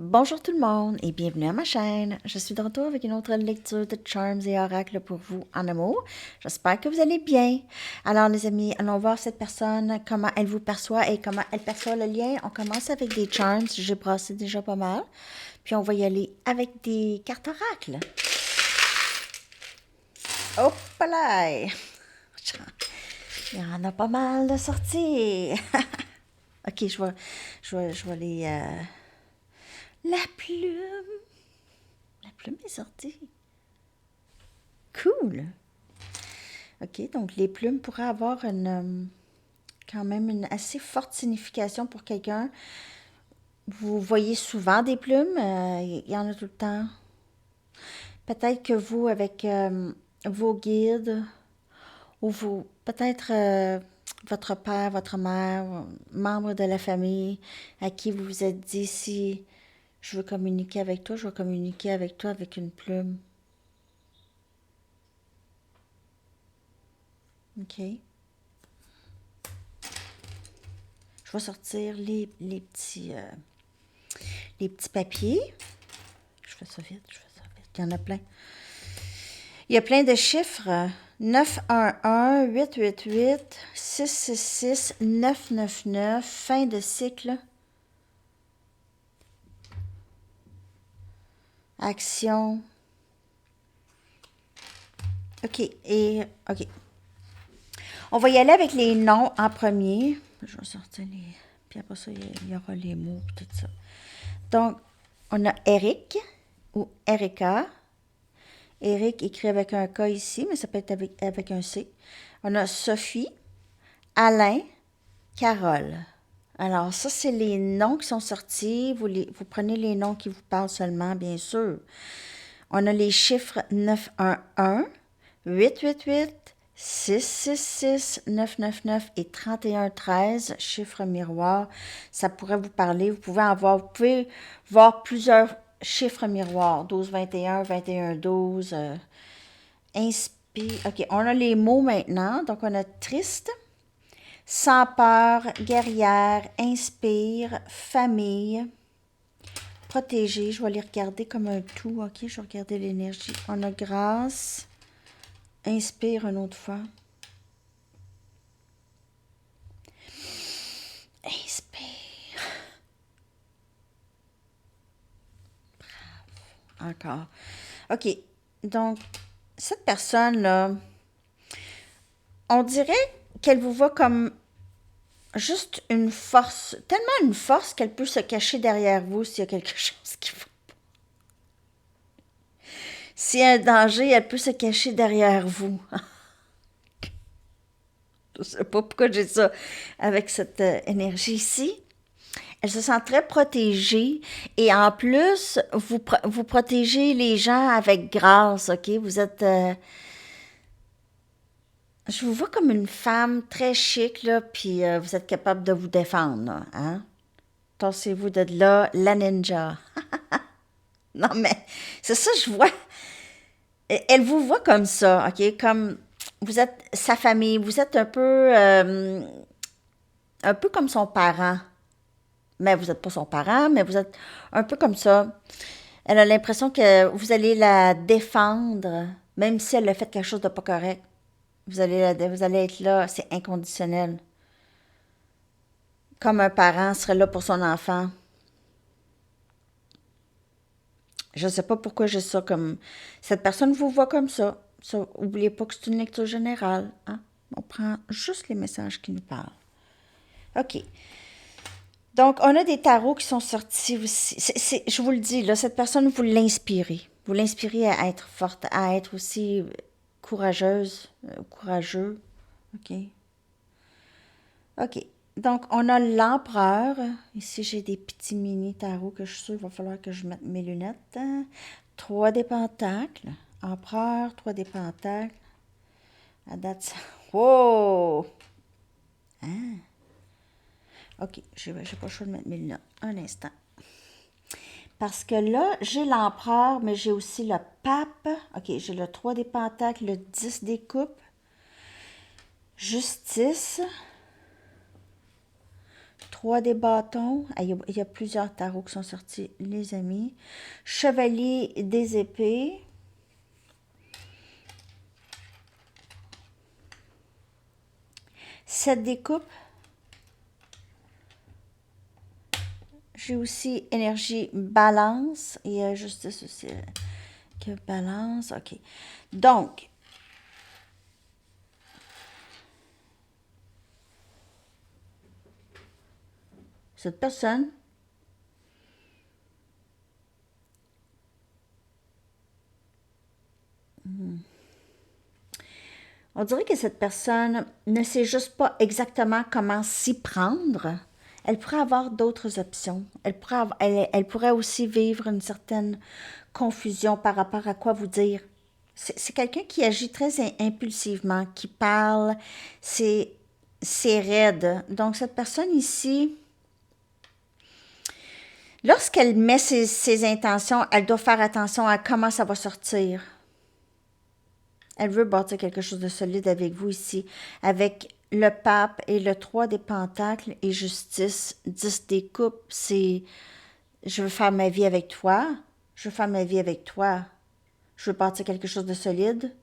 Bonjour tout le monde et bienvenue à ma chaîne. Je suis de retour avec une autre lecture de Charms et Oracles pour vous en amour. J'espère que vous allez bien. Alors les amis, allons voir cette personne, comment elle vous perçoit et comment elle perçoit le lien. On commence avec des Charms, j'ai brassé déjà pas mal. Puis on va y aller avec des cartes Oracles. Hop là! Il y en a pas mal de sorties. Ok, je vais les... La plume. La plume est sortie. Cool. OK, donc les plumes pourraient avoir quand même une assez forte signification pour quelqu'un. Vous voyez souvent des plumes, il y en a tout le temps. Peut-être que vous, avec vos guides, ou vous, peut-être votre père, votre mère, membre de la famille, à qui vous vous êtes dit, si je veux communiquer avec toi, je vais communiquer avec toi avec une plume. OK. Je vais sortir les petits papiers. Je fais ça vite, je fais ça vite. Il y en a plein. Il y a plein de chiffres. 911, 888, 666, 999, fin de cycle, action. OK, OK. On va y aller avec les noms en premier. Je vais sortir les... Puis après ça, il y aura les mots et tout ça. Donc, on a Eric ou Erika. Eric écrit avec un K ici, mais ça peut être avec un C. On a Sophie, Alain, Carole. Alors, ça, c'est les noms qui sont sortis. Vous prenez les noms qui vous parlent seulement, bien sûr. On a les chiffres 911, 888, 666, 999 et 3113, chiffres miroirs. Ça pourrait vous parler. Vous pouvez voir plusieurs chiffres miroirs. 12, 21, 21, 12. Inspire. OK, on a les mots maintenant. Donc, on a triste, sans peur, guerrière, inspire, famille, protéger. Je vais les regarder comme un tout. OK, je vais regarder l'énergie. On a grâce, inspire une autre fois. Inspire. Bravo. Encore. OK, donc, cette personne-là, on dirait qu'elle vous voit comme juste une force, tellement une force qu'elle peut se cacher derrière vous s'il y a quelque chose qui va. S'il y a un danger, elle peut se cacher derrière vous. Je ne sais pas pourquoi j'ai ça avec cette énergie ici. Elle se sent très protégée et en plus, vous protégez les gens avec grâce, OK? Vous êtes... je vous vois comme une femme très chic, là, puis vous êtes capable de vous défendre, là, hein? Tassez-vous de là, la ninja. Non, mais c'est ça, je vois. Elle vous voit comme ça, OK? Comme vous êtes sa famille, vous êtes un peu comme son parent. Mais vous n'êtes pas son parent, mais vous êtes un peu comme ça. Elle a l'impression que vous allez la défendre, même si elle a fait quelque chose de pas correct. Vous allez être là, c'est inconditionnel. Comme un parent serait là pour son enfant. Je ne sais pas pourquoi j'ai ça comme... Cette personne vous voit comme ça. Ça, oubliez pas que c'est une lecture générale. Hein? On prend juste les messages qui nous parlent. OK. Donc, on a des tarots qui sont sortis aussi. Je vous le dis, là, cette personne, vous l'inspirez. Vous l'inspirez à être forte, à être aussi courageuse, courageux. OK. OK. Donc, on a l'empereur. Ici, j'ai des petits mini tarots que je suis sûre qu'il va falloir que je mette mes lunettes. 3 des pentacles. Empereur, 3 des pentacles. À date, ça... Wow! Hein? OK, j'ai pas le choix de mettre mes lunettes. Un instant. Parce que là, j'ai l'empereur, mais j'ai aussi le pape. OK, j'ai le 3 des pentacles, le 10 des coupes. Justice. 3 des bâtons. Ah, il y a plusieurs tarots qui sont sortis, les amis. Chevalier des épées. Sept des coupes. J'ai aussi énergie balance. Il y a justice aussi. Que balance. OK. Donc, cette personne on dirait que cette personne ne sait juste pas exactement comment s'y prendre. Elle pourrait avoir d'autres options. Elle pourrait aussi vivre une certaine confusion par rapport à quoi vous dire. C'est quelqu'un qui agit très impulsivement, qui parle, c'est raide. Donc cette personne ici, lorsqu'elle met ses intentions, elle doit faire attention à comment ça va sortir. Elle veut bâtir quelque chose de solide avec vous ici, avec le pape et le 3 des pentacles et justice, 10 des coupes, c'est je veux faire ma vie avec toi, je veux faire ma vie avec toi, je veux bâtir quelque chose de solide.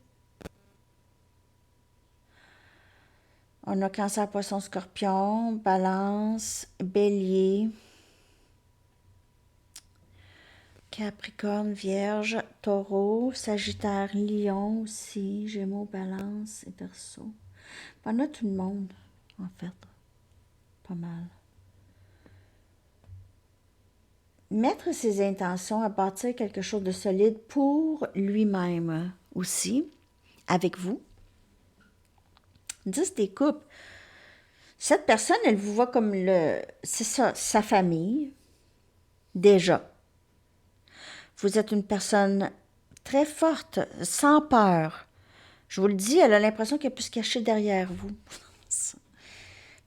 On a Cancer, Poisson, Scorpion, Balance, Bélier, Capricorne, Vierge, Taureau, Sagittaire, Lion aussi, Gémeaux, Balance et Verseau. On a tout le monde, en fait. Pas mal. Mettre ses intentions à bâtir quelque chose de solide pour lui-même aussi, avec vous. 10 des coupes. Cette personne, elle vous voit comme c'est ça, sa famille, déjà. Vous êtes une personne très forte, sans peur. Je vous le dis, elle a l'impression qu'elle peut se cacher derrière vous.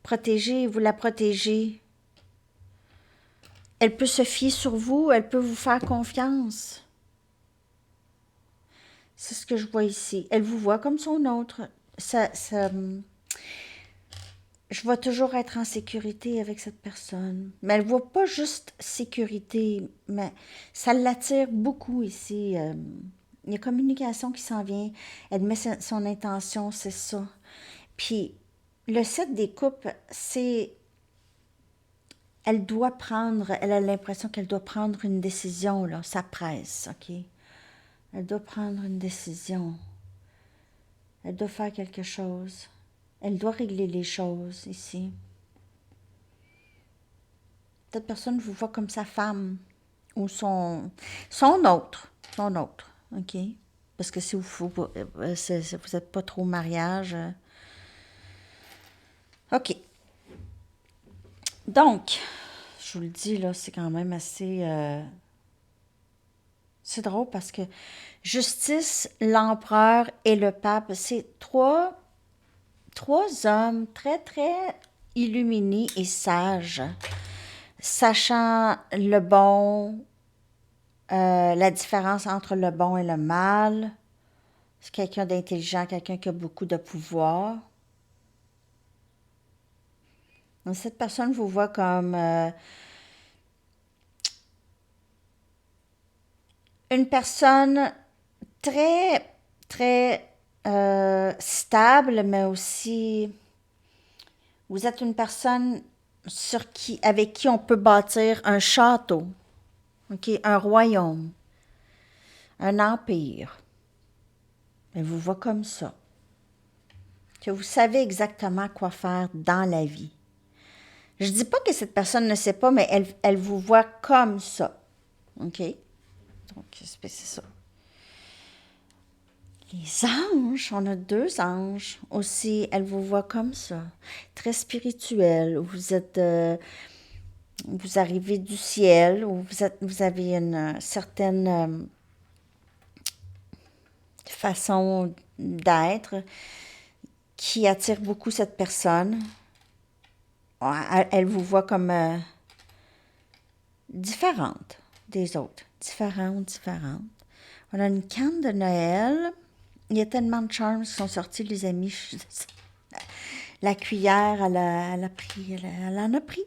Protégez, vous la protégez. Elle peut se fier sur vous, elle peut vous faire confiance. C'est ce que je vois ici. Elle vous voit comme son autre. Je vais toujours être en sécurité avec cette personne. Mais elle ne voit pas juste sécurité, mais ça l'attire beaucoup ici. Il y a communication qui s'en vient. Elle met son intention, c'est ça. Puis, le 7 des coupes, c'est... Elle a l'impression qu'elle doit prendre une décision, là. Ça presse, OK? Elle doit prendre une décision. Elle doit faire quelque chose. Elle doit régler les choses ici. Cette personne vous voit comme sa femme ou son autre. Son autre, OK? Parce que si vous n'êtes pas trop au mariage. OK. Donc, je vous le dis, là, c'est quand même assez... c'est drôle parce que Justice, l'empereur et le pape, c'est trois hommes très, très illuminés et sages, sachant le bon, la différence entre le bon et le mal. C'est quelqu'un d'intelligent, quelqu'un qui a beaucoup de pouvoir. Donc, cette personne vous voit comme une personne très, très stable, mais aussi vous êtes une personne avec qui on peut bâtir un château, okay? Un royaume, un empire. Elle vous voit comme ça. Que vous savez exactement quoi faire dans la vie. Je ne dis pas que cette personne ne sait pas, mais elle vous voit comme ça. OK? Donc, c'est ça. Les anges, on a 2 anges aussi, elle vous voit comme ça, très spirituel. Vous arrivez du ciel, ou vous avez une certaine façon d'être qui attire beaucoup cette personne. Elle vous voit comme différente des autres, différente. On a une canne de Noël. Il y a tellement de charms qui sont sortis, les amis. La cuillère, elle en a pris.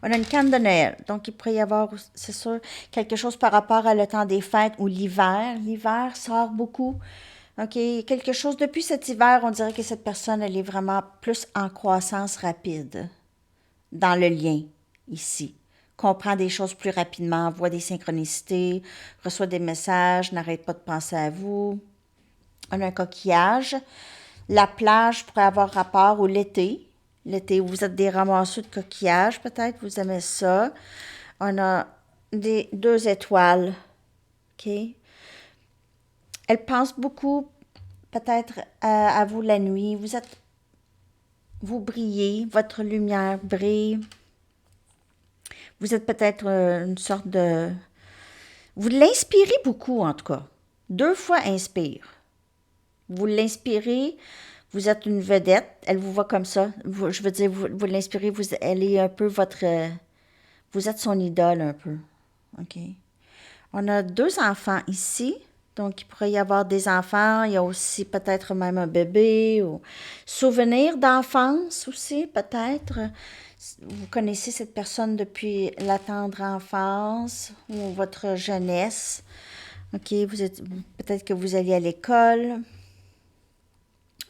On a une canne de Noël. Donc, il pourrait y avoir, c'est sûr, quelque chose par rapport à le temps des fêtes ou l'hiver. L'hiver sort beaucoup. OK, quelque chose depuis cet hiver, on dirait que cette personne, elle est vraiment plus en croissance rapide dans le lien ici. Comprend des choses plus rapidement, voit des synchronicités, reçoit des messages, n'arrête pas de penser à vous. On a un coquillage. La plage pourrait avoir rapport au l'été. L'été, vous êtes des ramasseux de coquillages, peut-être, vous aimez ça. On a deux étoiles. OK? Elle pense beaucoup, peut-être, à vous la nuit. Vous brillez, votre lumière brille. Vous êtes peut-être une sorte de... Vous l'inspirez beaucoup, en tout cas. 2 fois inspire. Vous l'inspirez, vous êtes une vedette, elle vous voit comme ça. Je veux dire, vous l'inspirez, elle est un peu votre... vous êtes son idole un peu. OK? On a 2 enfants ici. Donc, il pourrait y avoir des enfants. Il y a aussi peut-être même un bébé ou souvenirs d'enfance aussi, peut-être. Vous connaissez cette personne depuis la tendre enfance ou votre jeunesse. OK, peut-être que vous alliez à l'école.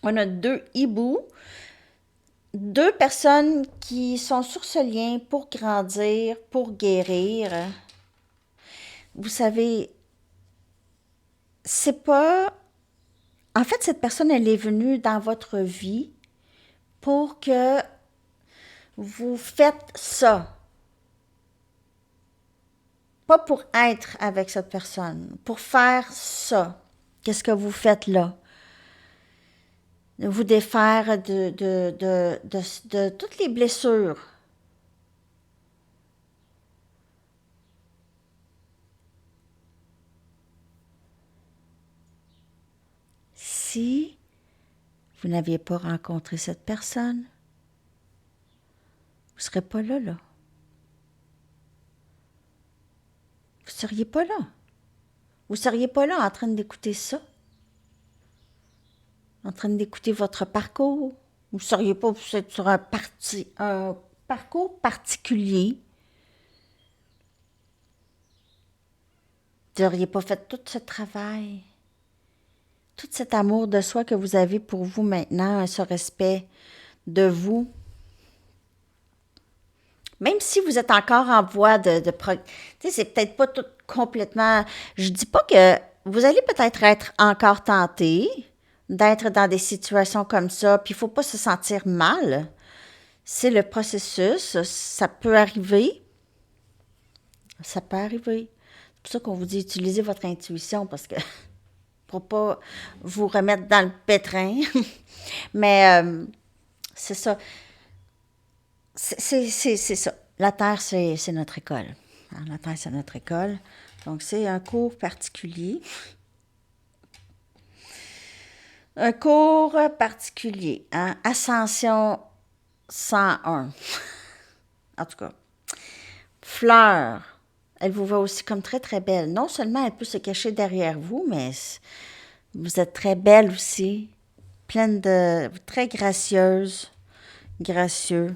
On a 2 hiboux, 2 personnes qui sont sur ce lien pour grandir, pour guérir. Vous savez, c'est pas... En fait, cette personne, elle est venue dans votre vie pour que vous faites ça. Pas pour être avec cette personne, pour faire ça. Qu'est-ce que vous faites là? Vous défaire de toutes les blessures. Si vous n'aviez pas rencontré cette personne, vous ne serez pas là, là. Vous ne seriez pas là. Vous ne seriez pas là en train d'écouter ça. En train d'écouter votre parcours. Vous ne seriez pas sur un parcours particulier. Vous n'auriez pas fait tout ce travail. Tout cet amour de soi que vous avez pour vous maintenant, ce respect de vous. Même si vous êtes encore en voie tu sais, c'est peut-être pas tout complètement... Je dis pas que vous allez peut-être être encore tenté d'être dans des situations comme ça, puis il faut pas se sentir mal. C'est le processus, ça peut arriver. Ça peut arriver. C'est pour ça qu'on vous dit utilisez votre intuition, parce que pour pas vous remettre dans le pétrin. Mais c'est ça. C'est ça. La Terre, c'est notre école. Alors, la Terre, c'est notre école. Donc, c'est un cours particulier. Un cours particulier. Hein? Ascension 101. En tout cas. Fleur. Elle vous voit aussi comme très, très belle. Non seulement elle peut se cacher derrière vous, mais vous êtes très belle aussi. Pleine de... Très gracieuse. Gracieux.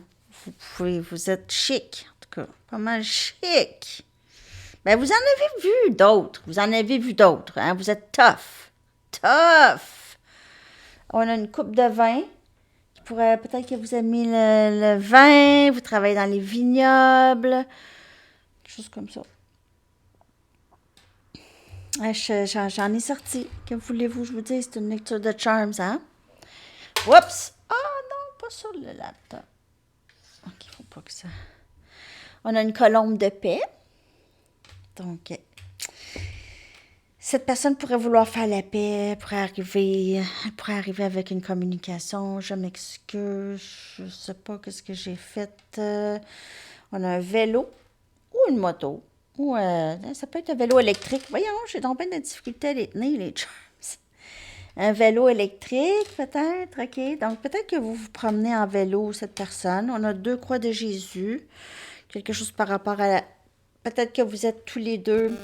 Vous êtes chic, en tout cas, pas mal chic. Ben, vous en avez vu d'autres. Vous en avez vu d'autres. Hein? Vous êtes tough. Tough. On a une coupe de vin. Peut-être que vous aimez le vin. Vous travaillez dans les vignobles. Quelque chose comme ça. J'en ai sorti. Que voulez-vous, je vous dis, c'est une lecture de Charms, hein? Oups! Ah non, pas sur le laptop. OK, il ne faut pas que ça... On a une colombe de paix. Donc, cette personne pourrait vouloir faire la paix, elle pourrait arriver avec une communication. Je m'excuse, je ne sais pas qu'est-ce que j'ai fait. On a un vélo ou une moto. Ou ça peut être un vélo électrique. Voyons, j'ai donc bien de difficulté à les tenir, les charms. Un vélo électrique, peut-être, OK. Donc, peut-être que vous vous promenez en vélo, cette personne. On a 2 croix de Jésus. Quelque chose par rapport à peut-être que vous êtes tous les deux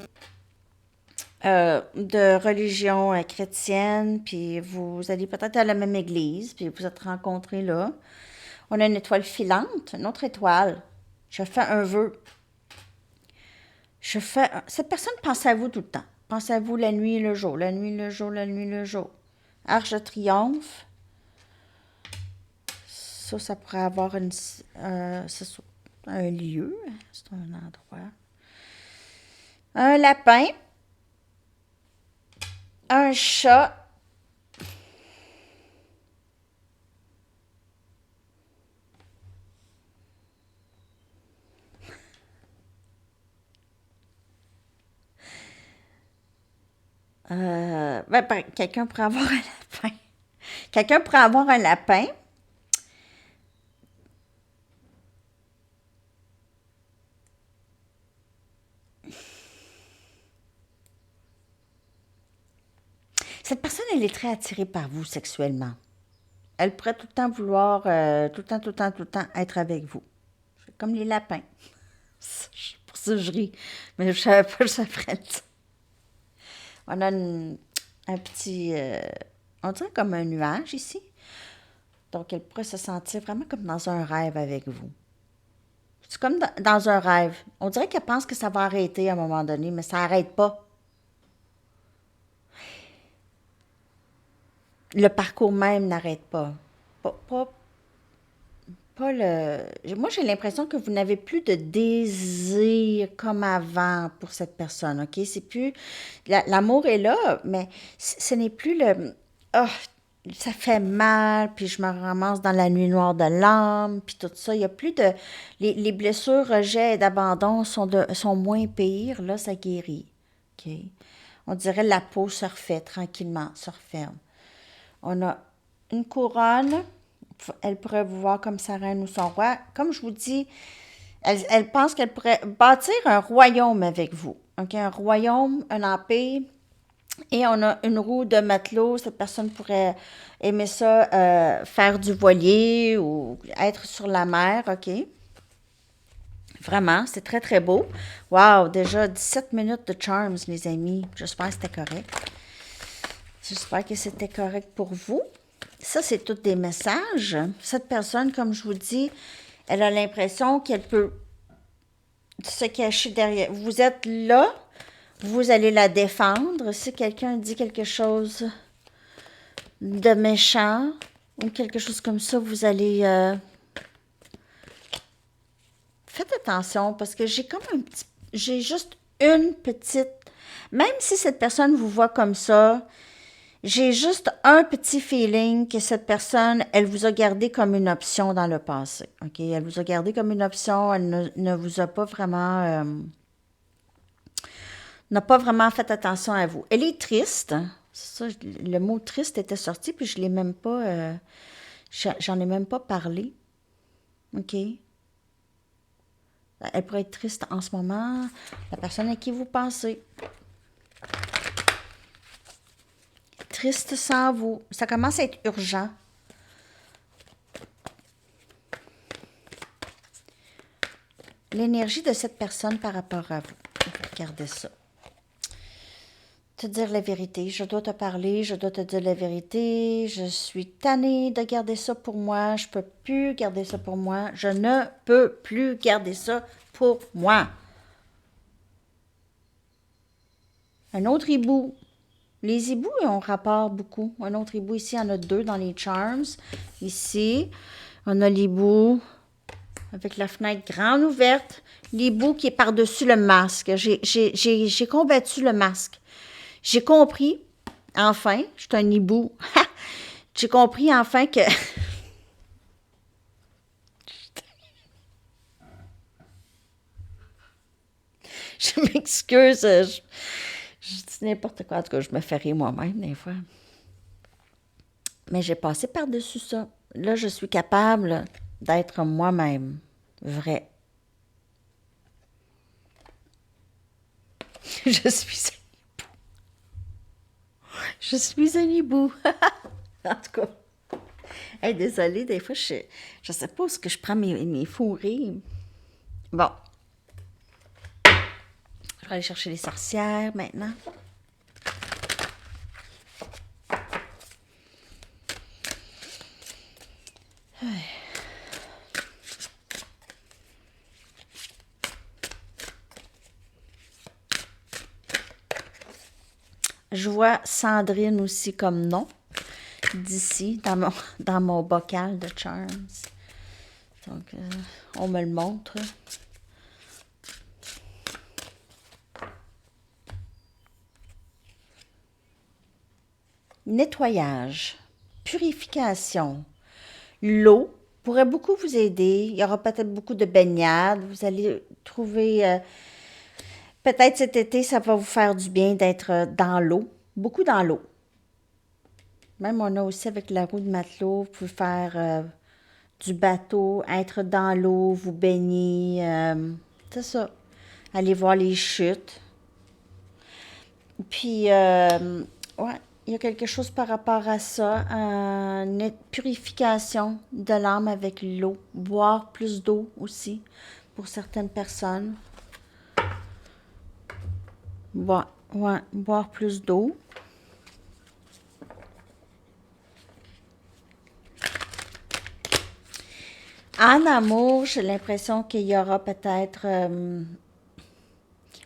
de religion chrétienne, puis vous allez peut-être à la même église, puis vous êtes rencontrés là. On a une étoile filante, une autre étoile. Je fais un vœu. Cette personne pense à vous tout le temps. Pense à vous la nuit et le jour, la nuit, le jour, la nuit, le jour. Arche de triomphe. Ça pourrait avoir un lieu. C'est un endroit. Un lapin. Un chat. Quelqu'un pourrait avoir un lapin. Quelqu'un pourrait avoir un lapin. Cette personne, elle est très attirée par vous sexuellement. Elle pourrait tout le temps vouloir, tout le temps être avec vous. Comme les lapins. Pour ça, je ris. Mais je savais pas que ça ferait ça. On a un petit, on dirait comme un nuage ici. Donc, elle pourrait se sentir vraiment comme dans un rêve avec vous. C'est comme dans un rêve. On dirait qu'elle pense que ça va arrêter à un moment donné, mais ça n'arrête pas. Le parcours même n'arrête pas. Pas le... Moi, j'ai l'impression que vous n'avez plus de désir comme avant pour cette personne, OK? C'est plus... L'amour est là, mais ce n'est plus le... Oh, ça fait mal, puis je me ramasse dans la nuit noire de l'âme, puis tout ça. Il y a plus de... Les blessures, rejets et d'abandon sont moins pires. Là, ça guérit, OK? On dirait la peau se refait tranquillement, se referme. On a une couronne. Elle pourrait vous voir comme sa reine ou son roi. Comme je vous dis, elle pense qu'elle pourrait bâtir un royaume avec vous. Okay? Un royaume, un empire. Et on a une roue de matelot. Cette personne pourrait aimer ça, faire du voilier ou être sur la mer. OK? Vraiment, c'est très, très beau. Wow, déjà 17 minutes de charms, les amis. J'espère que c'était correct. J'espère que c'était correct pour vous. Ça, c'est tous des messages. Cette personne, comme je vous dis, elle a l'impression qu'elle peut se cacher derrière. Vous êtes là, vous allez la défendre. Si quelqu'un dit quelque chose de méchant ou quelque chose comme ça, vous allez... Faites attention parce que j'ai juste une petite... Même si cette personne vous voit comme ça, j'ai juste un petit feeling que cette personne, elle vous a gardé comme une option dans le passé. OK? Elle vous a gardé comme une option, elle ne vous a pas vraiment... n'a pas vraiment fait attention à vous. Elle est triste. C'est ça, le mot triste était sorti, puis je l'ai même pas... j'en ai même pas parlé. OK? Elle pourrait être triste en ce moment. La personne à qui vous pensez. Triste sans vous. Ça commence à être urgent. L'énergie de cette personne par rapport à vous. Regardez ça. Te dire la vérité. Je dois te parler, je dois te dire la vérité. Je suis tannée de garder ça pour moi. Je peux plus garder ça pour moi. Je ne peux plus garder ça pour moi. Un autre hibou. Les hiboux ont rapport beaucoup. Un autre hibou ici, il y en a deux dans les charms. Ici, on a l'hibou avec la fenêtre grande ouverte. L'hibou qui est par-dessus le masque. J'ai combattu le masque. J'ai compris, enfin, je suis un hibou. J'ai compris enfin que... Je m'excuse. Je dis n'importe quoi. En tout cas, je me fais rire moi-même des fois. Mais j'ai passé par-dessus ça. Là, je suis capable d'être moi-même. Vrai. Je suis un hibou. Je suis un hibou. En tout cas. Hey, désolée, des fois, je sais pas où est-ce que je prends mes fous rires. Bon. Je vais aller chercher les sorcières maintenant. Je vois Sandrine aussi comme nom, d'ici, dans mon bocal de Charms. Donc, on me le montre. Nettoyage, purification. L'eau pourrait beaucoup vous aider. Il y aura peut-être beaucoup de baignades. Vous allez trouver, peut-être cet été, ça va vous faire du bien d'être dans l'eau, beaucoup dans l'eau. Même on a aussi avec la roue de matelot, vous pouvez faire du bateau, être dans l'eau, vous baigner, c'est ça. Aller voir les chutes. Puis, ouais, il y a quelque chose par rapport à ça, une purification de l'âme avec l'eau. Boire plus d'eau aussi, pour certaines personnes. Ouais, boire plus d'eau. En amour, j'ai l'impression qu'il y aura peut-être...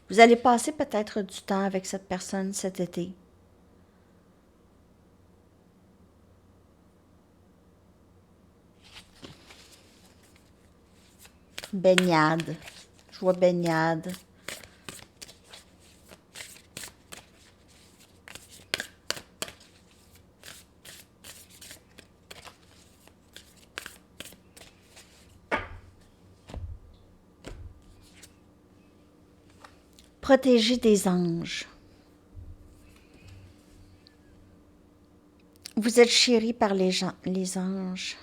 vous allez passer peut-être du temps avec cette personne cet été. Baignade. Je vois baignade. Protéger des anges. Vous êtes chéri par les anges.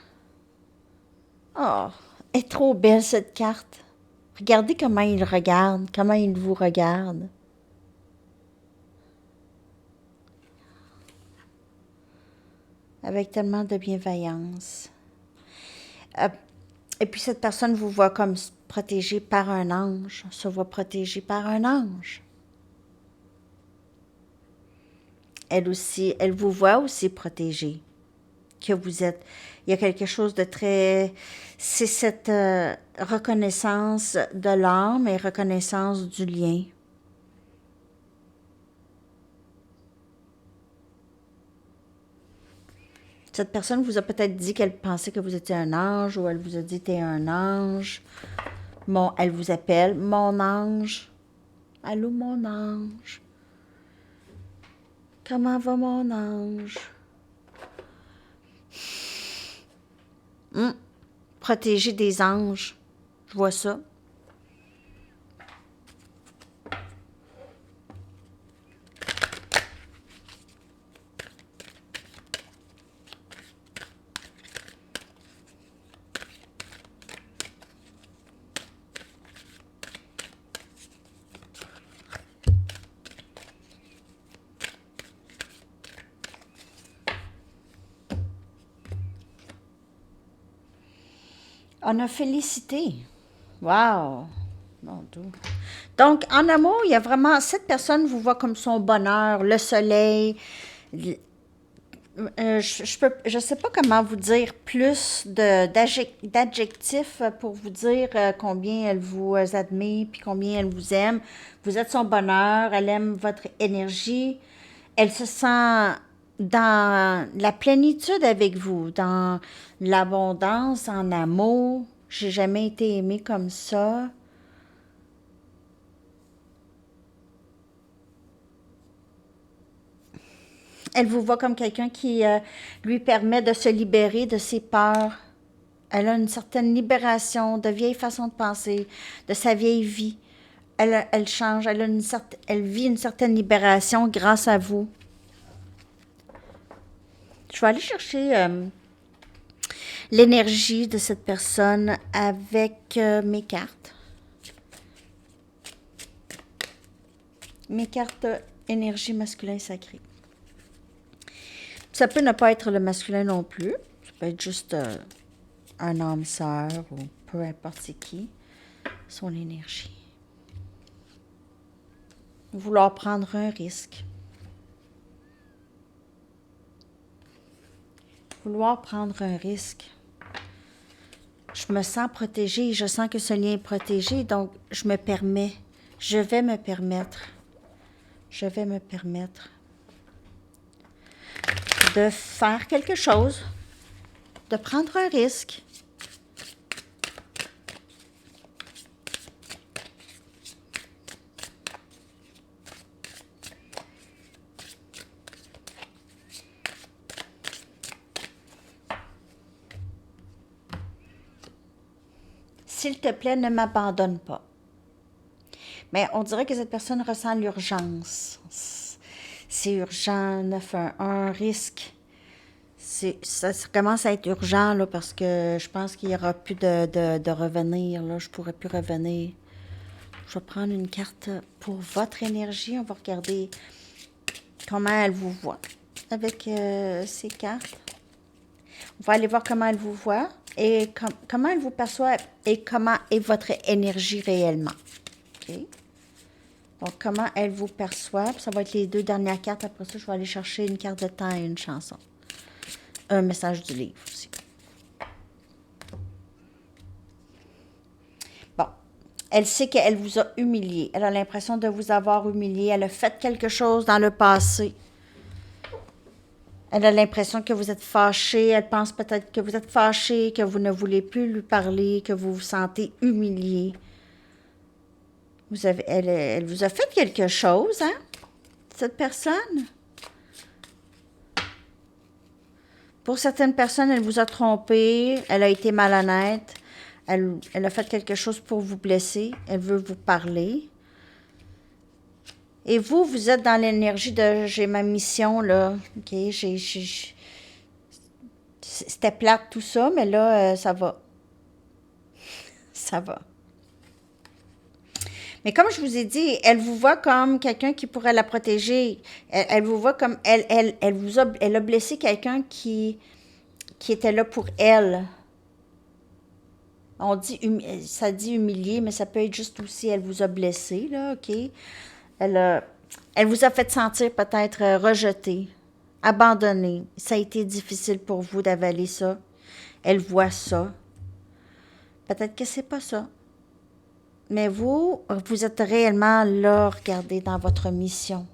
Oh, elle est trop belle cette carte. Regardez comment il regarde, comment il vous regarde. Avec tellement de bienveillance. Et puis cette personne vous voit comme protégée par un ange, se voit protégée par un ange. Elle aussi, elle vous voit aussi protégée. Que vous êtes, il y a quelque chose de très, c'est cette reconnaissance de l'âme et reconnaissance du lien. Cette personne vous a peut-être dit qu'elle pensait que vous étiez un ange ou elle vous a dit t'es un ange. Elle vous appelle mon ange. Allô mon ange. Comment va mon ange? Protéger des anges. Je vois ça. On a félicité. Wow! Mon Dieu. Donc, en amour, il y a vraiment... Cette personne vous voit comme son bonheur, le soleil. Je sais pas comment vous dire plus d'adjectifs pour vous dire combien elle vous admire puis combien elle vous aime. Vous êtes son bonheur, elle aime votre énergie. Elle se sent dans la plénitude avec vous, dans l'abondance, en amour. J'ai jamais été aimée comme ça. Elle vous voit comme quelqu'un qui lui permet de se libérer de ses peurs. Elle a une certaine libération de vieille façon de penser, de sa vieille vie. Elle change, elle vit une certaine libération grâce à vous. Je vais aller chercher l'énergie de cette personne avec mes cartes. Mes cartes énergie masculin sacré. Ça peut ne pas être le masculin non plus. Ça peut être juste un âme sœur ou peu importe c'est qui. Son énergie. Vouloir prendre un risque. Vouloir prendre un risque. Je me sens protégée, je sens que ce lien est protégé, donc je me permets. Je vais me permettre. Je vais me permettre. de faire quelque chose, de prendre un risque. S'il te plaît, ne m'abandonne pas. Mais on dirait que cette personne ressent l'urgence. C'est urgent, 911, risque. Ça commence à être urgent là, parce que je pense qu'il n'y aura plus de revenir. Là. Je ne pourrai plus revenir. Je vais prendre une carte pour votre énergie. On va regarder comment elle vous voit avec ces cartes. On va aller voir comment elle vous voit et comment elle vous perçoit et comment est votre énergie réellement. OK? Donc, comment elle vous perçoit. Ça va être les 2 dernières cartes. Après ça, je vais aller chercher une carte de temps et une chanson. Un message du livre aussi. Bon. Elle sait qu'elle vous a humilié. Elle a l'impression de vous avoir humilié. Elle a fait quelque chose dans le passé. Elle a l'impression que vous êtes fâché. Elle pense peut-être que vous êtes fâché, que vous ne voulez plus lui parler, que vous vous sentez humilié. Elle vous a fait quelque chose, hein, cette personne? Pour certaines personnes, elle vous a trompé, elle a été malhonnête, elle a fait quelque chose pour vous blesser, elle veut vous parler. Et vous êtes dans l'énergie de « j'ai ma mission, là, OK, c'était plate tout ça, mais là, ça va. Ça va. » Mais comme je vous ai dit, elle vous voit comme quelqu'un qui pourrait la protéger. Elle vous voit comme elle a blessé quelqu'un qui était là pour elle. On dit, ça dit humilié, mais ça peut être juste aussi, elle vous a blessé, là, OK? Elle vous a fait sentir peut-être rejeté, abandonné. Ça a été difficile pour vous d'avaler ça. Elle voit ça. Peut-être que c'est pas ça. Mais vous êtes réellement là, regardez, dans votre mission,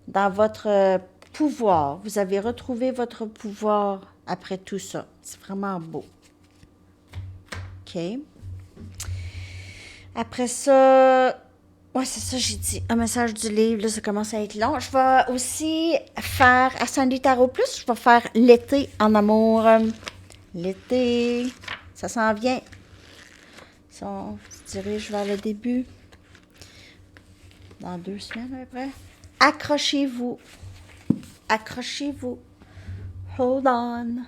dans votre pouvoir. Vous avez retrouvé votre pouvoir après tout ça. C'est vraiment beau. OK. Après ça, ouais, c'est ça, j'ai dit. Un message du livre, là, ça commence à être long. Je vais aussi faire Ascending Tarot Plus. Je vais faire l'été en amour. L'été, ça s'en vient. Ça, on se dirige vers le début. Dans 2 semaines, à peu près. Accrochez-vous. Accrochez-vous. Hold on.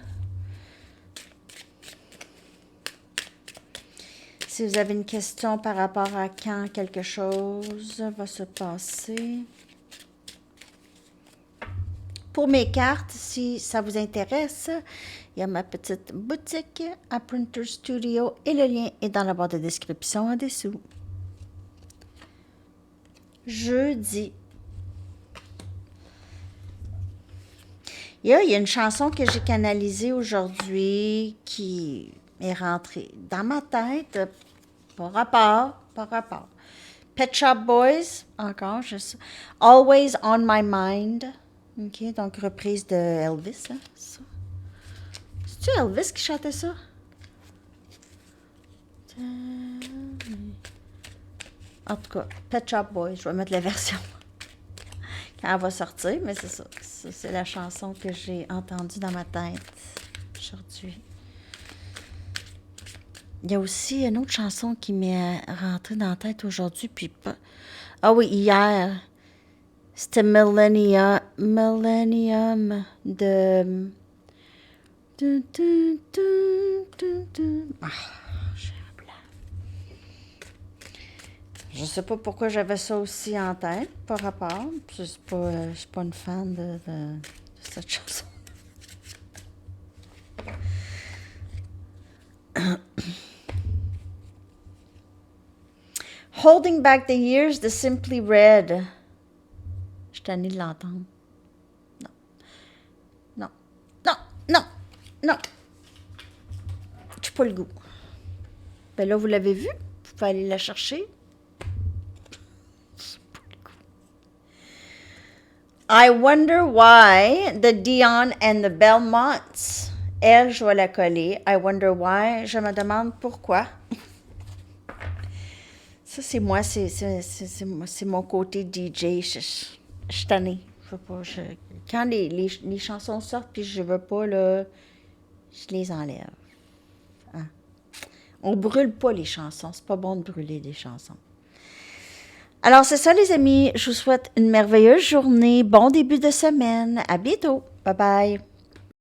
Si vous avez une question par rapport à quand quelque chose va se passer. Pour mes cartes, si ça vous intéresse, il y a ma petite boutique à Printer Studio et le lien est dans la barre de description en dessous. Jeudi. Il y a une chanson que j'ai canalisée aujourd'hui qui est rentrée dans ma tête. Par rapport. Pet Shop Boys, encore, je sais. Always on my mind. OK, donc reprise de Elvis, hein, ça. C'est-tu Elvis qui chantait ça? En tout cas, Pet Shop Boys, je vais mettre la version quand elle va sortir, mais c'est ça. C'est la chanson que j'ai entendue dans ma tête aujourd'hui. Il y a aussi une autre chanson qui m'est rentrée dans la tête aujourd'hui, puis pas... Ah oui, hier. C'était Millennium de... Ah, j'ai un blanc. Je sais pas pourquoi j'avais ça aussi en tête, par rapport. Je suis pas une fan de cette chanson. Holding Back the Years de Simply Red. Je suis tannée de l'entendre. Non. Je n'ai pas le goût. Ben là, vous l'avez vu. Vous pouvez aller la chercher. I wonder why the Dion and the Belmonts. Elle, je vais la coller. I wonder why. Je me demande pourquoi. Ça, c'est moi, c'est mon côté DJ. Je suis tannée. Je veux pas, quand les chansons sortent, puis je veux pas, là, je les enlève. Hein? On brûle pas les chansons. C'est pas bon de brûler des chansons. Alors, c'est ça, les amis. Je vous souhaite une merveilleuse journée. Bon début de semaine. À bientôt. Bye bye.